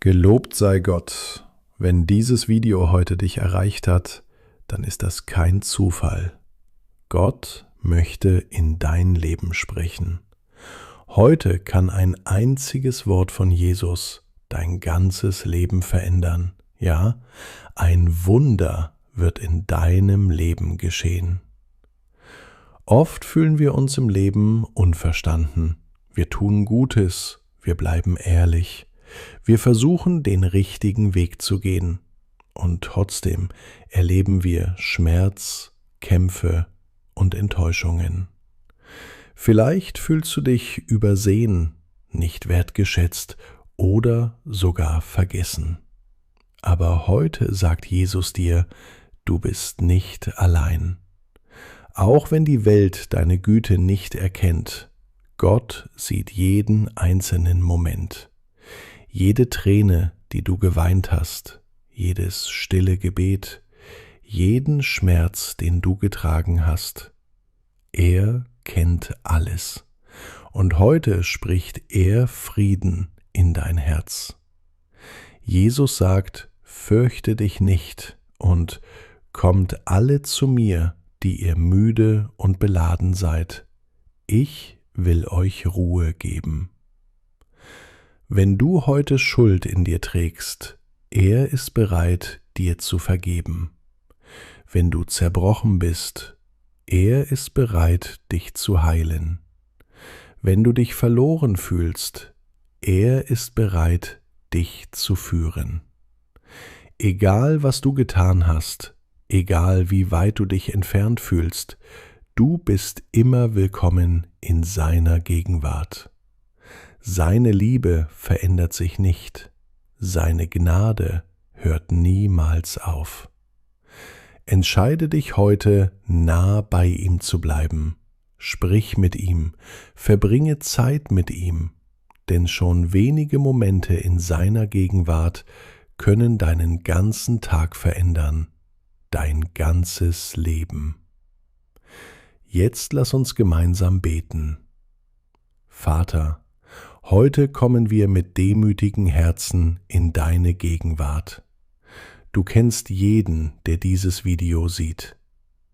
Gelobt sei Gott. Wenn dieses Video heute dich erreicht hat, dann ist das kein Zufall. Gott möchte in dein Leben sprechen. Heute kann ein einziges Wort von Jesus dein ganzes Leben verändern. Ja, ein Wunder wird in deinem Leben geschehen. Oft fühlen wir uns im Leben unverstanden. Wir tun Gutes, wir bleiben ehrlich. Wir versuchen, den richtigen Weg zu gehen. Und trotzdem erleben wir Schmerz, Kämpfe und Enttäuschungen. Vielleicht fühlst du dich übersehen, nicht wertgeschätzt oder sogar vergessen. Aber heute sagt Jesus dir, du bist nicht allein. Auch wenn die Welt deine Güte nicht erkennt, Gott sieht jeden einzelnen Moment. Jede Träne, die du geweint hast, jedes stille Gebet, jeden Schmerz, den du getragen hast. Er kennt alles. Und heute spricht er Frieden in dein Herz. Jesus sagt, fürchte dich nicht und kommt alle zu mir, die ihr müde und beladen seid. Ich will euch Ruhe geben. Wenn du heute Schuld in dir trägst, er ist bereit, dir zu vergeben. Wenn du zerbrochen bist, er ist bereit, dich zu heilen. Wenn du dich verloren fühlst, er ist bereit, dich zu führen. Egal, was du getan hast, egal wie weit du dich entfernt fühlst, du bist immer willkommen in seiner Gegenwart. Seine Liebe verändert sich nicht, seine Gnade hört niemals auf. Entscheide dich heute, nah bei ihm zu bleiben. Sprich mit ihm, verbringe Zeit mit ihm, denn schon wenige Momente in seiner Gegenwart können deinen ganzen Tag verändern, dein ganzes Leben. Jetzt lass uns gemeinsam beten. Vater, heute kommen wir mit demütigen Herzen in deine Gegenwart. Du kennst jeden, der dieses Video sieht.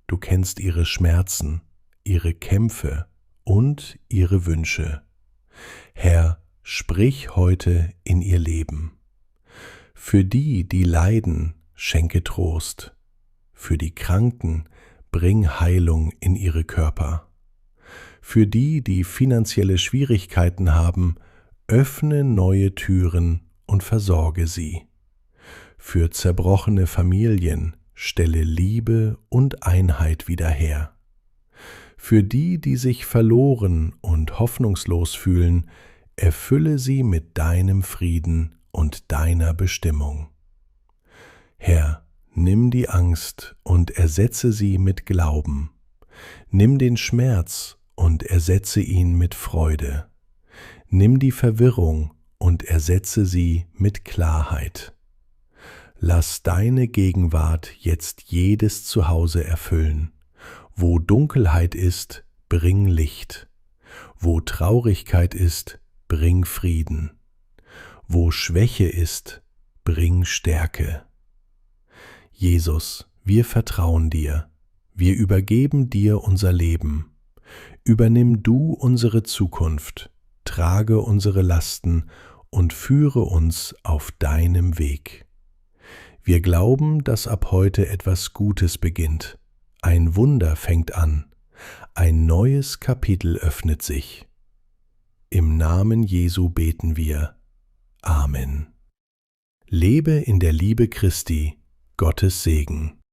Du kennst ihre Schmerzen, ihre Kämpfe und ihre Wünsche. Herr, sprich heute in ihr Leben. Für die, die leiden, schenke Trost. Für die Kranken, bring Heilung in ihre Körper. Für die, die finanzielle Schwierigkeiten haben, öffne neue Türen und versorge sie. Für zerbrochene Familien stelle Liebe und Einheit wieder her. Für die, die sich verloren und hoffnungslos fühlen, erfülle sie mit deinem Frieden und deiner Bestimmung. Herr, nimm die Angst und ersetze sie mit Glauben. Nimm den Schmerz und ersetze ihn mit Freude. Nimm die Verwirrung und ersetze sie mit Klarheit. Lass deine Gegenwart jetzt jedes Zuhause erfüllen. Wo Dunkelheit ist, bring Licht. Wo Traurigkeit ist, bring Frieden. Wo Schwäche ist, bring Stärke. Jesus, wir vertrauen dir. Wir übergeben dir unser Leben. Übernimm du unsere Zukunft, trage unsere Lasten und führe uns auf deinem Weg. Wir glauben, dass ab heute etwas Gutes beginnt. Ein Wunder fängt an. Ein neues Kapitel öffnet sich. Im Namen Jesu beten wir. Amen. Lebe in der Liebe Christi, Gottes Segen.